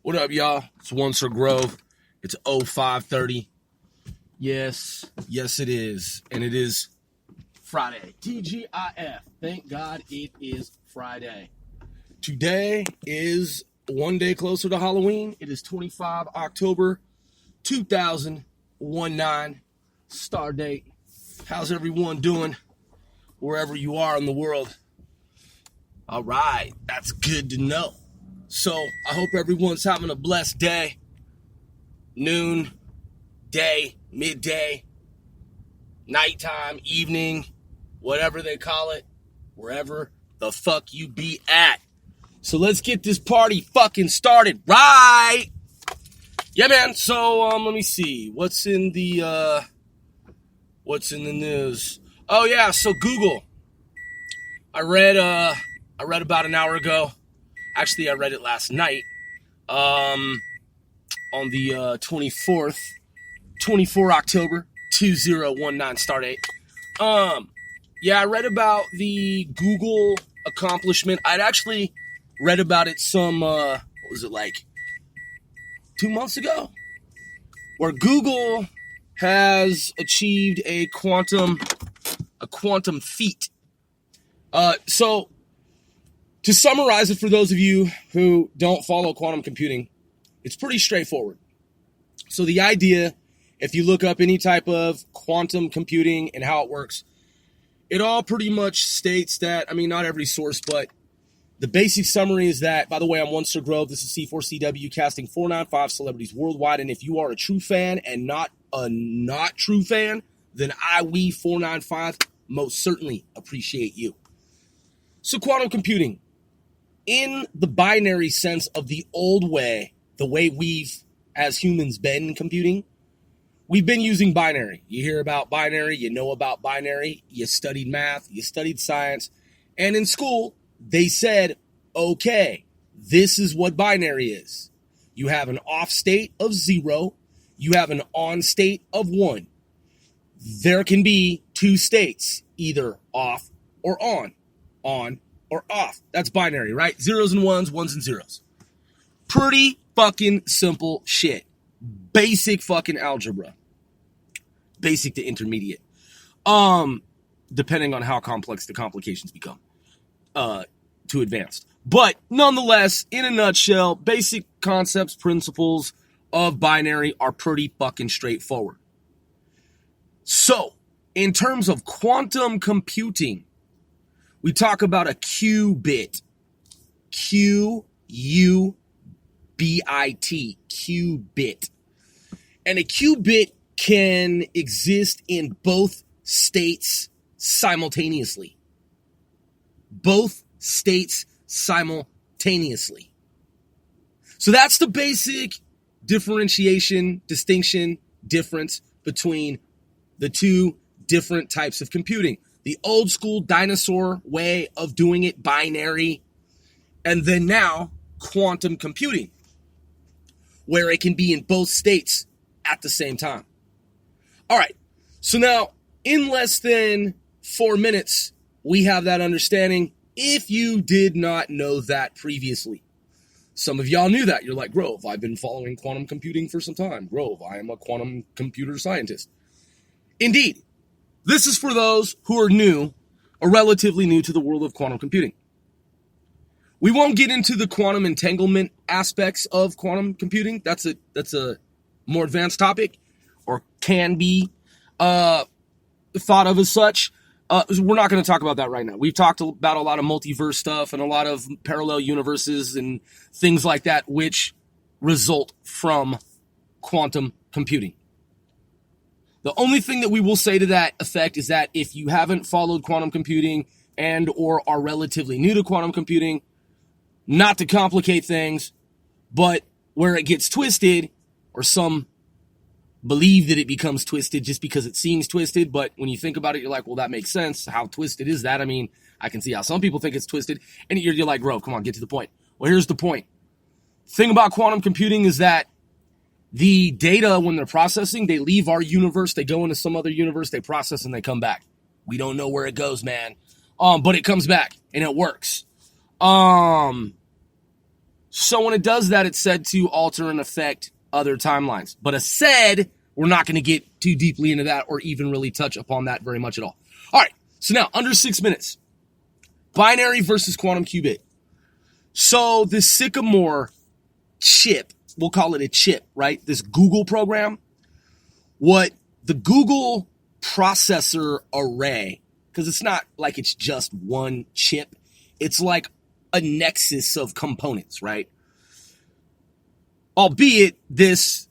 What up, y'all? It's One Sir Grove. It's 0530. Yes, it is. And it is Friday. TGIF. Thank God it is Friday. Today is one day closer to Halloween. It is 25 October 2019. Star date. How's everyone doing wherever you are in the world? All right. That's good to know. So, I hope everyone's having a blessed day, noon, day, midday, nighttime, evening, whatever they call it, wherever the fuck you be at. So, let's get this party fucking started, right? Yeah, man. So, let me see. What's in the news? Oh, yeah. So, Google. I read about an hour ago. Actually, I read it last night, on the 24th, 24 October, 2019 start date. Yeah, I read about the Google accomplishment. I'd actually read about it some, what was it, like 2 months ago? Where Google has achieved a quantum feat. So, to summarize it for those of you who don't follow quantum computing, it's pretty straightforward. So the idea, if you look up any type of quantum computing and how it works, it all pretty much states that, not every source, but the basic summary is that, by the way, I'm One Sir Grove. This is C4CW casting 495 celebrities worldwide. And if you are a true fan and not a not true fan, then we 495 most certainly appreciate you. So quantum computing. In the binary sense of the old way, the way we've, as humans, been computing, we've been using binary. You hear about binary, you know about binary, you studied math, you studied science, and in school, they said, okay, this is what binary is. You have an off state of 0, you have an on state of 1. There can be two states, either off or on or off. That's binary, right? Zeros and ones and zeros. Pretty fucking simple shit. Basic fucking algebra. Basic to intermediate. Depending on how complex the complications become. To advanced. But nonetheless, in a nutshell, basic concepts, principles of binary are pretty fucking straightforward. So, in terms of quantum computing, we talk about a qubit. Q-U-B-I-T. Qubit. And a qubit can exist in both states simultaneously. Both states simultaneously. So that's the basic differentiation, distinction, difference between the two different types of computing. The old school dinosaur way of doing it, binary, and then now quantum computing, where it can be in both states at the same time. All right, so now in less than 4 minutes, we have that understanding if you did not know that previously. Some of y'all knew that. You're like, Grove, I've been following quantum computing for some time. Grove, I am a quantum computer scientist. Indeed. This is for those who are new or relatively new to the world of quantum computing. We won't get into the quantum entanglement aspects of quantum computing. That's a more advanced topic, or can be thought of as such. We're not going to talk about that right now. We've talked about a lot of multiverse stuff and a lot of parallel universes and things like that, which result from quantum computing. The only thing that we will say to that effect is that if you haven't followed quantum computing and or are relatively new to quantum computing, not to complicate things, but where it gets twisted, or some believe that it becomes twisted just because it seems twisted, but when you think about it, you're like, well, that makes sense. How twisted is that? I can see how some people think it's twisted, and you're like, Grove, come on, get to the point. Well, here's the point. Thing about quantum computing is that the data, when they're processing, they leave our universe, they go into some other universe, they process, and they come back. We don't know where it goes, man. But it comes back, and it works. So when it does that, it's said to alter and affect other timelines. But as said, we're not going to get too deeply into that or even really touch upon that very much at all. All right, so now, under 6 minutes, binary versus quantum qubit. So the Sycamore chip, we'll call it a chip, right? This Google program, what the Google processor array, because it's not like it's just one chip, it's like a nexus of components, right? Albeit this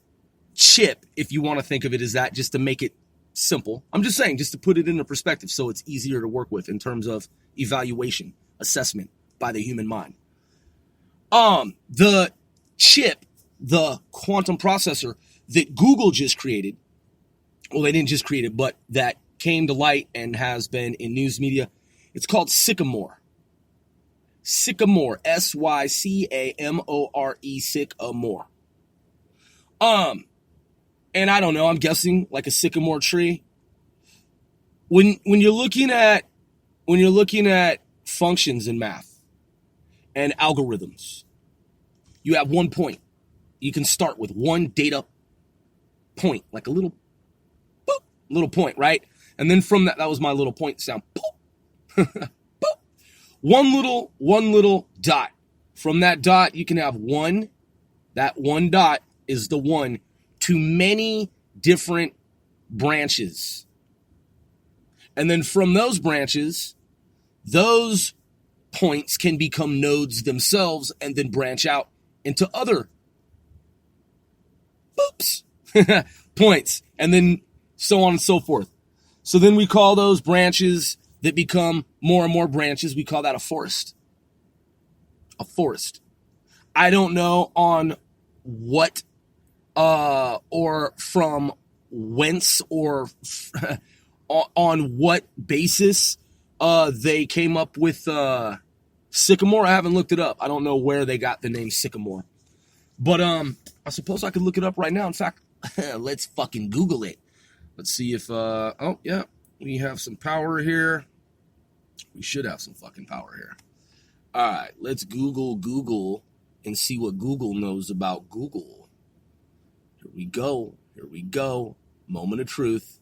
chip, if you want to think of it as that, just to make it simple. I'm just saying, just to put it into perspective so it's easier to work with in terms of evaluation, assessment by the human mind. The chip, the quantum processor that Google just created, well, they didn't just create it, but that came to light and has been in news media, it's called Sycamore. Sycamore, Sycamore, Sycamore. And I don't know, I'm guessing like a sycamore tree. When you're looking at functions in math and algorithms, you have one point. You can start with one data point, like a little boop, little point, right? And then from that was my little point sound. Boop, boop. One little dot. From that dot, you can have one. That one dot is the one to many different branches. And then from those branches, those points can become nodes themselves and then branch out into other points, and then so on and so forth. So then we call those branches that become more and more branches, we call that a forest. A forest. I don't know on what or from whence or on what basis they came up with sycamore. I haven't looked it up. I don't know where they got the name sycamore. But I suppose I could look it up right now. In fact, let's fucking Google it. Let's see if oh yeah, we have some power here. We should have some fucking power here. All right, let's Google and see what Google knows about Google. Here we go. Moment of truth.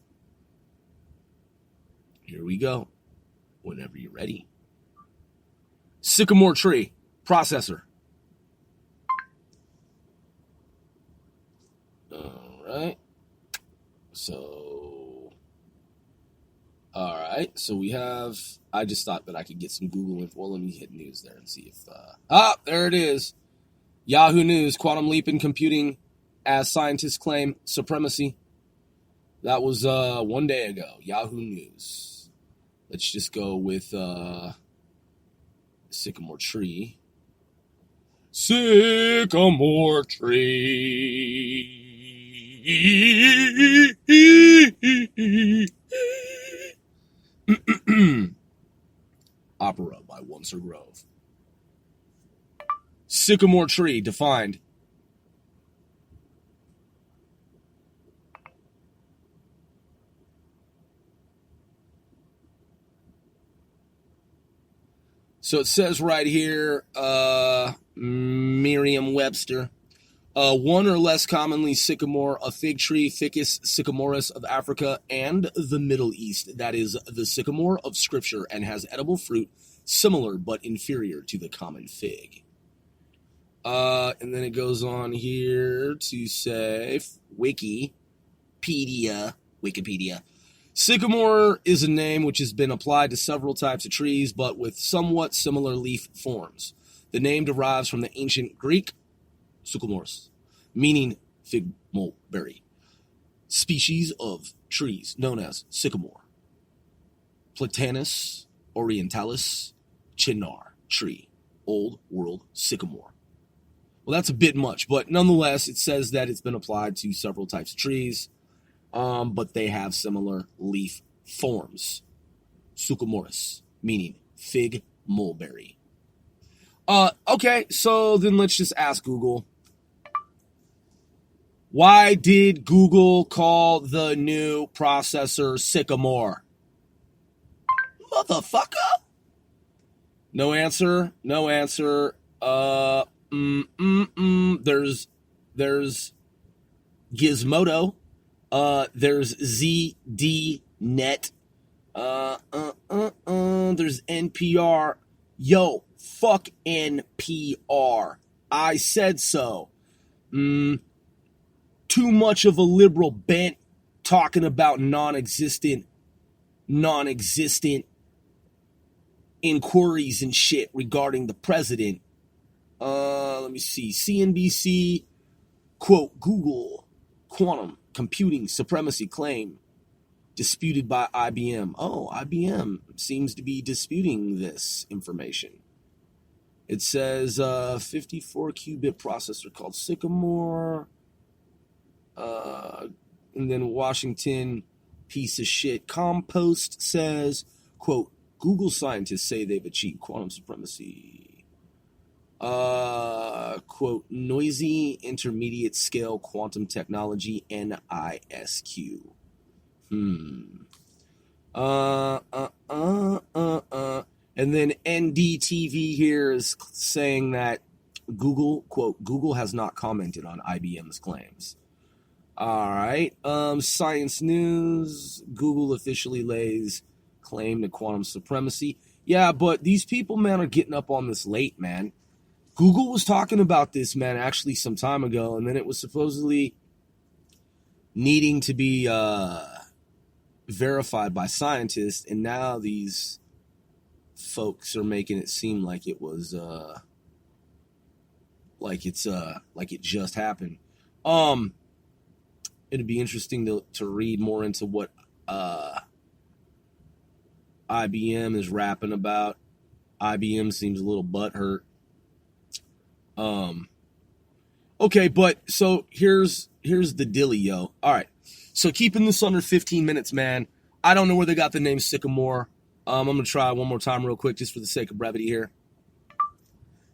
Here we go. Whenever you're ready. Sycamore tree processor. All right. So we have, I just thought that I could get some Google info. Well, let me hit news there and see if, there it is. Yahoo News, quantum leap in computing as scientists claim supremacy. That was 1 day ago, Yahoo News. Let's just go with sycamore tree. Sycamore tree. Opera by Once or Grove. Sycamore tree defined. So it says right here, Merriam-Webster, one or less commonly sycamore, a fig tree, Ficus sycamoris of Africa and the Middle East. That is the sycamore of Scripture and has edible fruit similar but inferior to the common fig. And then it goes on here to say, Wikipedia. Sycamore is a name which has been applied to several types of trees, but with somewhat similar leaf forms. The name derives from the ancient Greek sycamores, meaning fig mulberry, species of trees known as sycamore. Platanus orientalis, chinar tree, old world sycamore. Well, that's a bit much, but nonetheless, it says that it's been applied to several types of trees, but they have similar leaf forms. Sycamoris, meaning fig mulberry. Okay, so then let's just ask Google. Why did Google call the new processor Sycamore? Motherfucker! No answer. There's Gizmodo. There's ZDNet. There's NPR. Yo, fuck NPR. I said so. Too much of a liberal bent talking about non-existent inquiries and shit regarding the president. Let me see. CNBC, quote, Google quantum computing supremacy claim disputed by IBM. Oh, IBM seems to be disputing this information. It says 54 qubit processor called Sycamore. And then Washington piece of shit Compost says, quote, Google scientists say they've achieved quantum supremacy. Quote, noisy intermediate scale quantum technology, NISQ. And then NDTV here is saying that Google, quote, Google has not commented on IBM's claims. All right. Science News, Google officially lays claim to quantum supremacy. Yeah, but these people, man, are getting up on this late, man. Google was talking about this, man, actually some time ago, and then it was supposedly needing to be verified by scientists, and now these folks are making it seem like it was like it just happened. It'd be interesting to read more into what IBM is rapping about. IBM seems a little butthurt. Okay, but so here's the dilly, yo. All right. So keeping this under 15 minutes, man. I don't know where they got the name Sycamore. I'm going to try one more time real quick just for the sake of brevity here.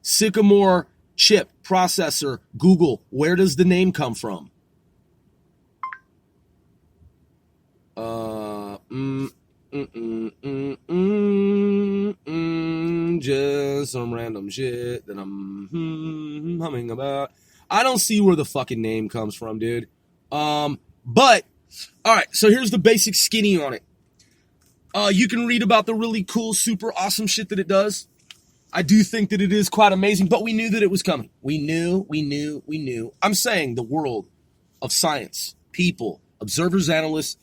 Sycamore chip processor, Google. Where does the name come from? Just some random shit that I'm humming about. I don't see where the fucking name comes from, dude. But, all right, so here's the basic skinny on it. You can read about the really cool, super awesome shit that it does. I do think that it is quite amazing, but we knew that it was coming. We knew. I'm saying the world of science, people, observers, analysts,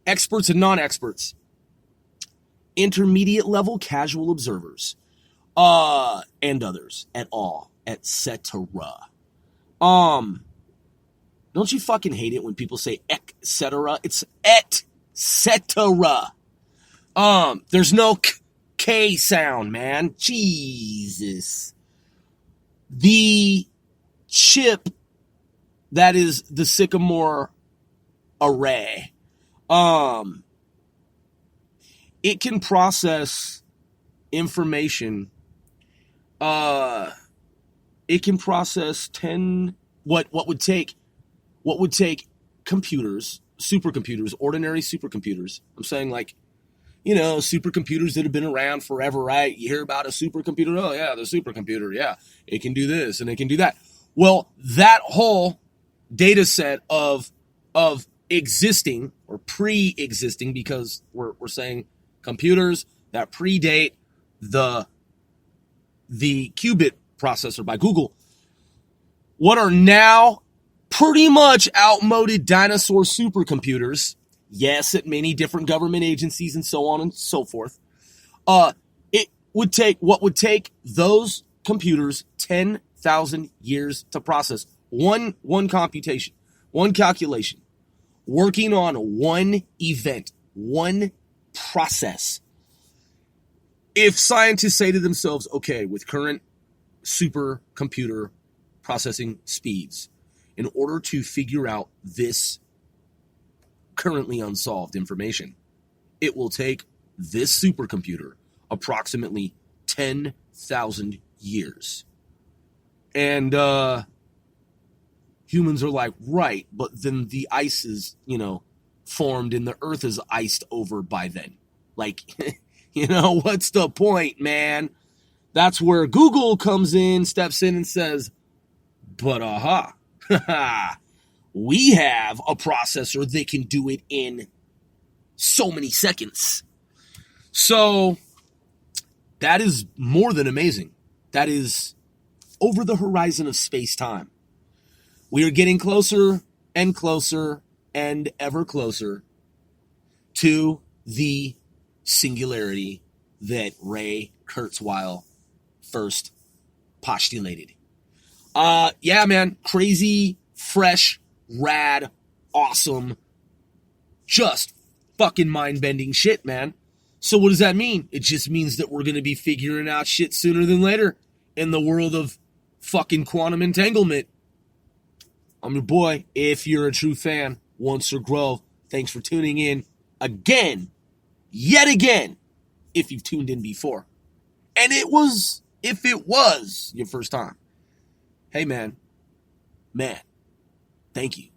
experts and non-experts, intermediate level casual observers, and others, et al., etc. Don't you fucking hate it when people say etc.? It's etc. There's no K sound, man. Jesus. The chip that is the Sycamore array, it can process information. It can process what would take computers, supercomputers, ordinary supercomputers. I'm saying, like, supercomputers that have been around forever, right? You hear about a supercomputer. Oh yeah, the supercomputer. Yeah, it can do this and it can do that. Well, that whole data set of existing or pre-existing, because we're saying computers that predate the qubit processor by Google, what are now pretty much outmoded dinosaur supercomputers, yes, at many different government agencies and so on and so forth, it would take what would take those computers 10,000 years to process. One computation, one calculation, working on one event, one process. If scientists say to themselves, okay, with current supercomputer processing speeds, in order to figure out this currently unsolved information, it will take this supercomputer approximately 10,000 years. And humans are like, right, but then the ice is, formed and the earth is iced over by then. Like, what's the point, man? That's where Google comes in, steps in and says, but we have a processor that can do it in so many seconds. So that is more than amazing. That is over the horizon of space-time. We are getting closer and closer and ever closer to the singularity that Ray Kurzweil first postulated. Yeah, man, crazy, fresh, rad, awesome, just fucking mind-bending shit, man. So what does that mean? It just means that we're going to be figuring out shit sooner than later in the world of fucking quantum entanglement. I'm your boy. If you're a true fan, Once or Grove, thanks for tuning in again, yet again, if you've tuned in before. And if it was your first time, hey man, thank you.